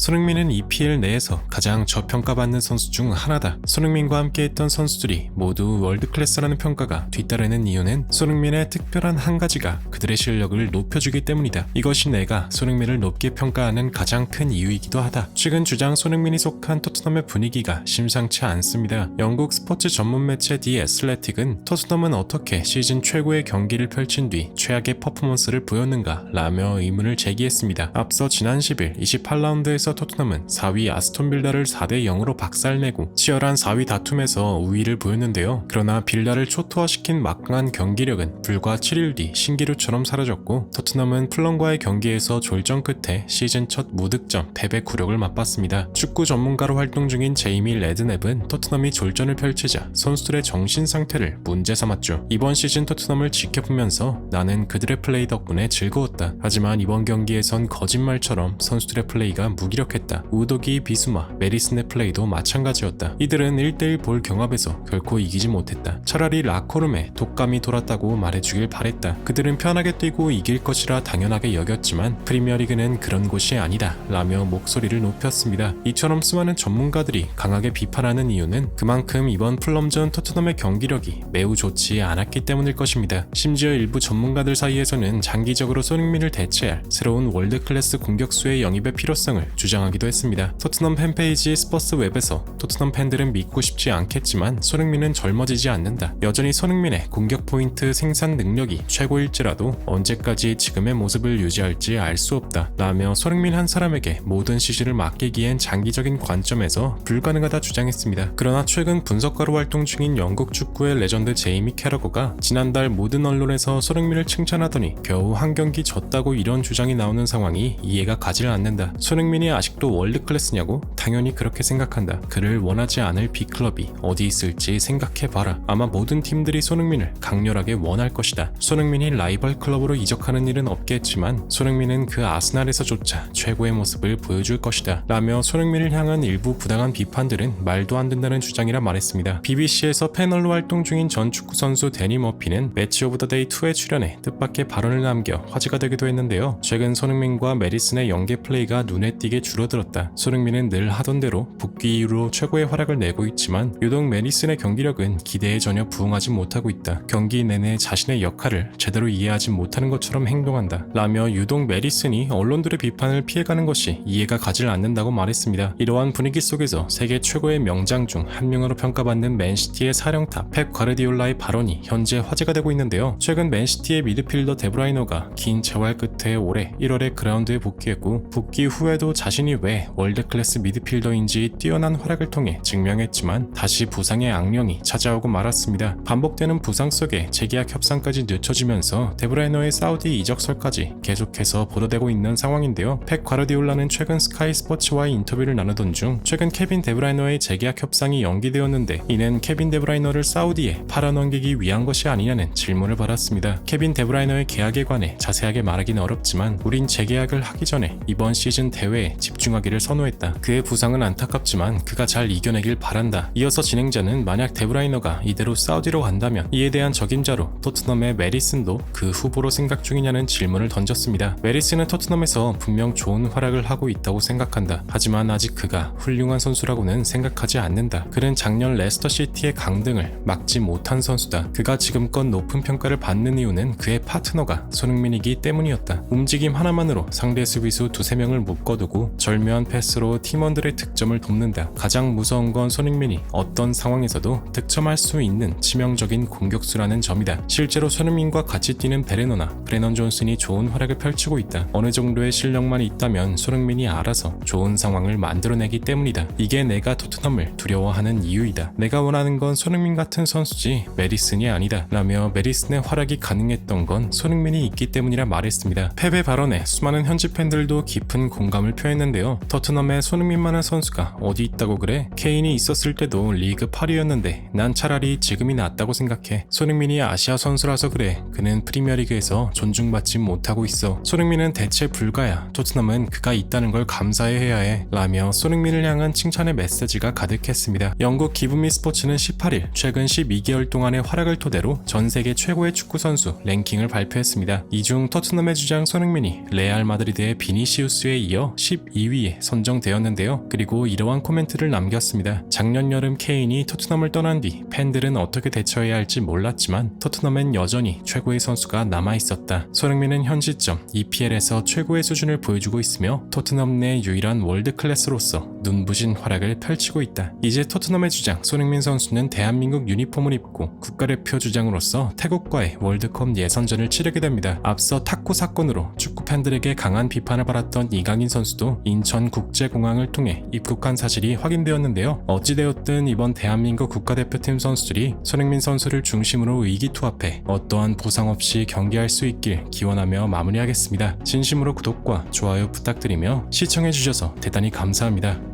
손흥민은 EPL 내에서 가장 저평가받는 선수 중 하나다. 손흥민과 함께했던 선수들이 모두 월드클래스라는 평가가 뒤따르는 이유는 손흥민의 특별한 한 가지가 그들의 실력을 높여주기 때문이다. 이것이 내가 손흥민을 높게 평가하는 가장 큰 이유이기도 하다. 최근 주장 손흥민이 속한 토트넘의 분위기가 심상치 않습니다. 영국 스포츠 전문 매체 디 애슬레틱은 토트넘은 어떻게 시즌 최고의 경기를 펼친 뒤 최악의 퍼포먼스를 보였는가 라며 의문을 제기했습니다. 앞서 지난 10일 28라운드에서 토트넘은 4위 아스톤빌라를 4대0으로 박살내고 치열한 4위 다툼에서 우위를 보였는데요. 그러나 빌라를 초토화시킨 막강한 경기력은 불과 7일 뒤 신기루처럼 사라졌고 토트넘은 풀럼과의 경기에서 졸전 끝에 시즌 첫 무득점 패배 굴욕을 맛봤습니다. 축구 전문가로 활동 중인 제이미 레드넵은 토트넘이 졸전을 펼치자 선수들의 정신 상태를 문제 삼았죠. 이번 시즌 토트넘을 지켜보면서 나는 그들의 플레이 덕분에 즐거웠다. 하지만 이번 경기에선 거짓말처럼 선수들의 플레이가 무기력했다. 우도기, 비수마, 메리슨의 플레이도 마찬가지였다. 이들은 1대1 볼 경합에서 결코 이기지 못했다. 차라리 라커룸에 독감이 돌았다고 말해주길 바랬다. 그들은 편하게 뛰고 이길 것이라 당연하게 여겼지만 프리미어리그는 그런 곳이 아니다 라며 목소리를 높였습니다. 이처럼 수많은 전문가들이 강하게 비판하는 이유는 그만큼 이번 풀럼전 토트넘의 경기력이 매우 좋지 않았기 때문일 것입니다. 심지어 일부 전문가들 사이에서는 장기적으로 손흥민을 대체할 새로운 월드클래스 공격수의 영입의 필요성을 주장하기도 했습니다. 토트넘 팬페이지 스퍼스웹에서 토트넘 팬들은 믿고 싶지 않겠지만 손흥민은 젊어지지 않는다. 여전히 손흥민의 공격 포인트 생산 능력이 최고일지라도 언제까지 지금의 모습을 유지할지 알 수 없다 라며 손흥민 한 사람에게 모든 시시를 맡기기엔 장기적인 관점에서 불가능하다 주장했습니다. 그러나 최근 분석가로 활동 중인 영국 축구의 레전드 제이미 캐러거가 지난달 모든 언론에서 손흥민을 칭찬하더니 겨우 한 경기 졌다고 이런 주장이 나오는 상황이 이해가 가질 않는다. 손흥민이 아직도 월드클래스냐고? 당연히 그렇게 생각한다. 그를 원하지 않을 빅클럽이 어디 있을지 생각해봐라. 아마 모든 팀들이 손흥민을 강렬하게 원할 것이다. 손흥민이 라이벌 클럽으로 이적하는 일은 없겠지만 손흥민은 그 아스날에서조차 최고의 모습을 보여줄 것이다 라며 손흥민을 향한 일부 부당한 비판들은 말도 안 된다는 주장이라 말했습니다. BBC에서 패널로 활동 중인 전 축구 선수 데니 머피는 매치 오브 더 데이 2에 출연해 뜻밖의 발언을 남겨 화제가 되기도 했는데요. 최근 손흥민과 메리슨의 연계 플레이가 눈에 띄게 줄어들었다. 손흥민은 늘 하던 대로 복귀 이후로 최고의 활약을 내고 있지만 유독 메리슨의 경기력은 기대에 전혀 부응하지 못하고 있다. 경기 내내 자신의 역할을 제대로 이해하지 못하는 것처럼 행동한다 라며 유독 메리슨이 언론들의 비판을 피해가는 것이 이해가 가질 않는다고 말했습니다. 이러한 분위기 속에서 세계 최고의 명장 중 한 명으로 평가받는 맨시티의 사령탑 펩 과르디올라의 발언이 현재 화제가 되고 있는데요. 최근 맨시티의 미드필더 데브라이너가 긴 재활 끝에 올해 1월에 그라운드에 복귀했고 복귀 후에도 자신이 왜 월드클래스 미드필더인지 뛰어난 활약을 통해 증명했지만 다시 부상의 악령이 찾아오고 말았습니다. 반복되는 부상 속에 재계약 협상까지 늦춰지면서 데브라이너의 사우디 이적설까지 계속해서 보도되고 있는 상황인데요. 펩 과르디올라는 최근 스카이 스포츠와의 인터뷰를 나누던 중 최근 케빈 데브라이너의 재계약 협상이 연기되었는데 이는 케빈 데브라이너를 사우디에 팔아넘기기 위한 것이 아니냐는 질문을 받았습니다. 케빈 데브라이너의 계약에 관해 자세하게 말하기는 어렵지만 우린 재계약을 하기 전에 이번 시즌 대회에 집중하기를 선호했다. 그의 부상은 안타깝지만 그가 잘 이겨내길 바란다. 이어서 진행자는 만약 데브라이너가 이대로 사우디로 간다면 이에 대한 적임자로 토트넘의 메리슨도 그 후보로 생각 중이냐는 질문을 던졌습니다. 메리슨은 토트넘에서 분명 좋은 활약을 하고 있다고 생각한다. 하지만 아직 그가 훌륭한 선수라고는 생각하지 않는다. 그는 작년 레스터시티의 강등을 막지 못한 선수다. 그가 지금껏 높은 평가를 받는 이유는 그의 파트너가 손흥민이기 때문이었다. 움직임 하나만으로 상대 수비수 두세 명을 묶어두고 절묘한 패스로 팀원들의 득점을 돕는다. 가장 무서운 건 손흥민이 어떤 상황에서도 득점할 수 있는 치명적인 공격수라는 점이다. 실제로 손흥민과 같이 뛰는 베레노나 브레넌 존슨이 좋은 활약을 펼치고 있다. 어느 정도의 실력만 있다면 손흥민이 알아서 좋은 상황을 만들어내기 때문이다. 이게 내가 토트넘을 두려워하는 이유이다. 내가 원하는 건 손흥민 같은 선수지 메리슨이 아니다 라며 메리슨의 활약이 가능했던 건 손흥민이 있기 때문이라 말했습니다. 펩의 발언에 수많은 현지 팬들도 깊은 공감을 표했는데요. 토트넘에 손흥민만한 선수가 어디 있다고 그래? 케인이 있었을 때도 리그 8위였는데 난 차라리 지금이 낫다고 생각해. 손흥민이 아시아 선수라서 그래. 그는 프리미어리그에서 존중받지 못하고 있어. 손흥민은 대체 불가야. 토트넘은 그가 있다는 걸 감사해야 해 라며 손흥민을 향한 칭찬의 메시지가 가득했습니다. 영국 기브미 스포츠는 18일 최근 12개월 동안의 활약을 토대로 전 세계 최고의 축구 선수 랭킹을 발표했습니다. 이 중 토트넘의 주장 손흥민이 레알 마드리드의 비니시우스에 이어 2위에 선정되었는데요. 그리고 이러한 코멘트를 남겼습니다. 작년 여름 케인이 토트넘을 떠난 뒤 팬들은 어떻게 대처해야 할지 몰랐지만 토트넘엔 여전히 최고의 선수가 남아있었다. 손흥민은 현 시점 EPL에서 최고의 수준을 보여주고 있으며 토트넘 내 유일한 월드 클래스로서 눈부신 활약을 펼치고 있다. 이제 토트넘의 주장 손흥민 선수는 대한민국 유니폼을 입고 국가대표 주장으로서 태국과의 월드컵 예선전을 치르게 됩니다. 앞서 탁구 사건으로 축구 팬들에게 강한 비판을 받았던 이강인 선수도 인천국제공항을 통해 입국한 사실이 확인되었는데요. 어찌되었든 이번 대한민국 국가대표팀 선수들이 손흥민 선수를 중심으로 의기투합해 어떠한 보상 없이 경기할 수 있길 기원하며 마무리하겠습니다. 진심으로 구독과 좋아요 부탁드리며 시청해주셔서 대단히 감사합니다.